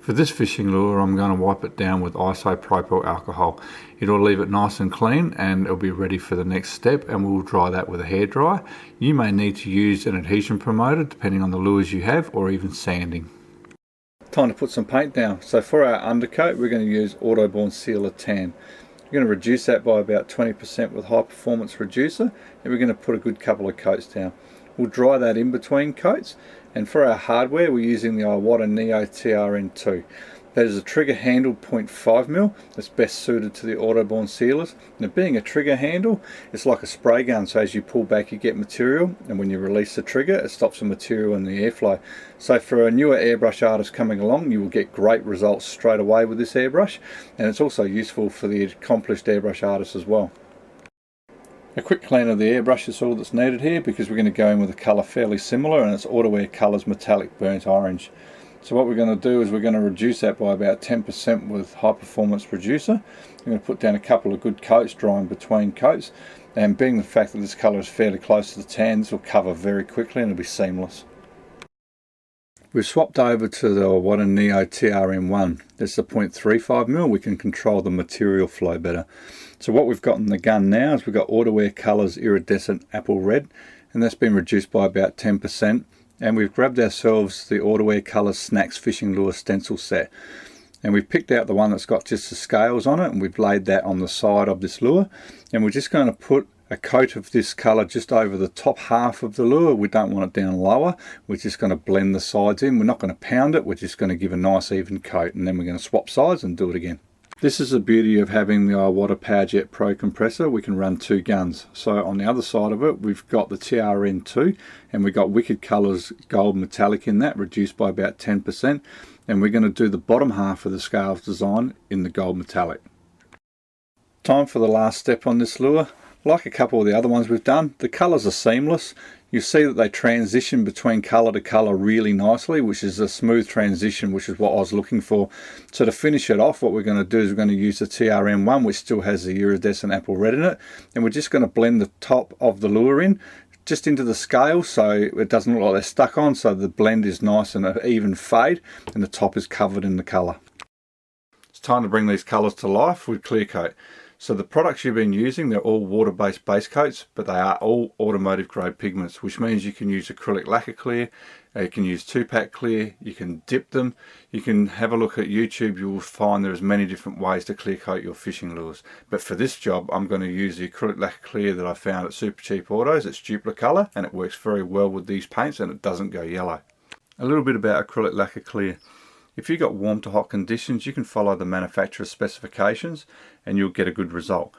For this fishing lure, I'm going to wipe it down with isopropyl alcohol. It'll leave it nice and clean and it'll be ready for the next step, and we'll dry that with a hairdryer. You may need to use an adhesion promoter depending on the lures you have, or even sanding. Time to put some paint down. So for our undercoat, we're going to use Autoborn Sealer Tan. We're going to reduce that by about 20% with high performance reducer, and we're going to put a good couple of coats down. We'll dry that in between coats, and for our hardware we're using the Iwata Neo TRN2. That is a trigger handled 0.5mm that's best suited to the Autoborn sealers. Now, being a trigger handle, it's like a spray gun, so as you pull back you get material, and when you release the trigger it stops the material in the airflow. So for a newer airbrush artist coming along, you will get great results straight away with this airbrush, and it's also useful for the accomplished airbrush artists as well. A quick clean of the airbrush is all that's needed here, because we're going to go in with a colour fairly similar, and it's Autowear Colours Metallic Burnt Orange. So what we're going to do is we're going to reduce that by about 10% with high performance reducer. I'm going to put down a couple of good coats, drying between coats, and being the fact that this colour is fairly close to the tan, this will cover very quickly and it'll be seamless. We've swapped over to the Iwata Neo TRN1. This is a 0.35mm. We can control the material flow better. So what we've got in the gun now is we've got Autowear Colours Iridescent Apple Red, and that's been reduced by about 10%. And we've grabbed ourselves the Autowear Colours Snacks Fishing Lure Stencil set. And we've picked out the one that's got just the scales on it, and we've laid that on the side of this lure. And we're just going to put a coat of this colour just over the top half of the lure. We don't want it down lower. We're just going to blend the sides in. We're not going to pound it. We're just going to give a nice even coat, and then we're going to swap sides and do it again. This is the beauty of having the Iwata PowerJet Pro compressor. We can run two guns. So on the other side of it, we've got the TRN2, and we've got Wicked Colours Gold Metallic in that, reduced by about 10%. And we're going to do the bottom half of the scales design in the Gold Metallic. Time for the last step on this lure. Like a couple of the other ones we've done, the colours are seamless. You see that they transition between colour to colour really nicely, which is a smooth transition, which is what I was looking for. So to finish it off, what we're going to do is we're going to use the TRN1, which still has the iridescent apple red in it, and we're just going to blend the top of the lure in just into the scale, so it doesn't look like they're stuck on, so the blend is nice and an even fade, and the top is covered in the colour. It's time to bring these colours to life with clear coat. So the products you've been using, they're all water-based base coats, but they are all automotive grade pigments, which means you can use acrylic lacquer clear, you can use 2-pack clear, you can dip them, you can have a look at YouTube. You will find there's many different ways to clear coat your fishing lures. But for this job, I'm going to use the acrylic lacquer clear that I found at Super Cheap Autos. It's Duplicolour, and it works very well with these paints, and it doesn't go yellow. A little bit about acrylic lacquer clear. If you've got warm to hot conditions, you can follow the manufacturer's specifications and you'll get a good result.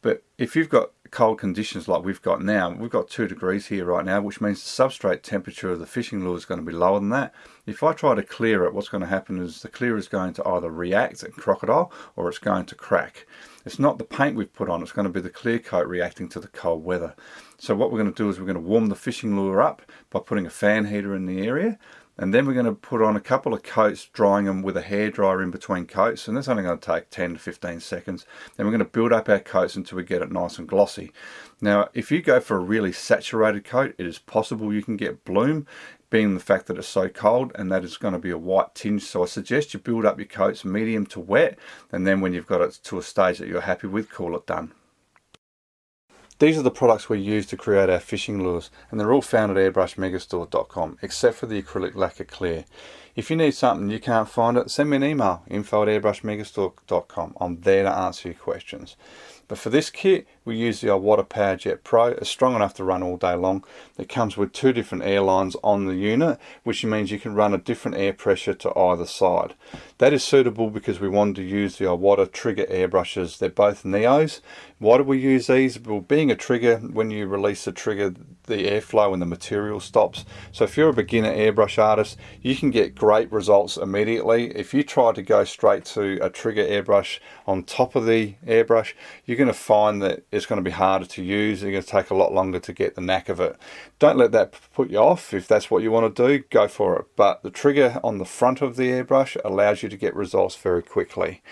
But if you've got cold conditions like we've got now, we've got 2 degrees here right now, which means the substrate temperature of the fishing lure is going to be lower than that. If I try to clear it, what's going to happen is the clear is going to either react and crocodile, or it's going to crack. It's not the paint we've put on, it's going to be the clear coat reacting to the cold weather. So what we're going to do is we're going to warm the fishing lure up by putting a fan heater in the area. And then we're going to put on a couple of coats, drying them with a hairdryer in between coats, and that's only going to take 10 to 15 seconds. Then we're going to build up our coats until we get it nice and glossy. Now, if you go for a really saturated coat, it is possible you can get bloom, being the fact that it's so cold, and that is going to be a white tinge. So I suggest you build up your coats medium to wet, and then when you've got it to a stage that you're happy with, call it done. These are the products we use to create our fishing lures, and they're all found at airbrushmegastore.com, except for the acrylic lacquer clear. If you need something you can't find it, send me an email, info@airbrushmegastore.com. I'm there to answer your questions. But for this kit, we use the Iwata PowerJet Pro. It's strong enough to run all day long. It comes with 2 different air lines on the unit, which means you can run a different air pressure to either side. That is suitable because we wanted to use the Iwata trigger airbrushes. They're both Neos. Why do we use these? Well, being a trigger, when you release the trigger, the airflow and the material stops. So if you're a beginner airbrush artist, you can get great results immediately. If you try to go straight to a trigger airbrush on top of the airbrush, you're going to find that it's going to be harder to use. It's going to take a lot longer to get the knack of it. Don't let that put you off. If that's what you want to do, go for it. But the trigger on the front of the airbrush allows you to get results very quickly.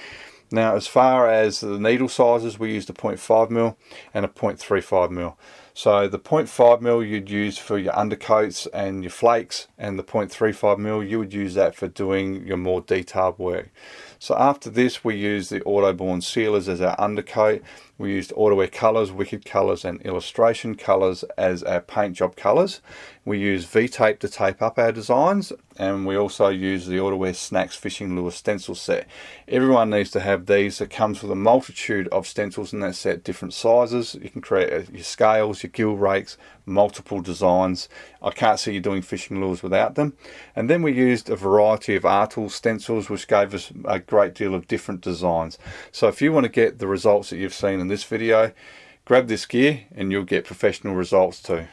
Now, as far as the needle sizes, we used a 0.5mm and a 0.35mm. So the 0.5mm you'd use for your undercoats and your flakes, and the 0.35mm you would use that for doing your more detailed work. So after this, we use the Autoborn sealers as our undercoat. We used Autowear Colors, Wicked Colors and Illustration Colors as our paint job colors. We use V-tape to tape up our designs, and we also use the Autowear Snacks Fishing Lure stencil set. Everyone needs to have these. It comes with a multitude of stencils in that set, different sizes. You can create your scales, your gill rakes, multiple designs. I can't see you doing fishing lures without them. And then we used a variety of Artul stencils, which gave us a great deal of different designs. So if you want to get the results that you've seen in this video, grab this gear and you'll get professional results too.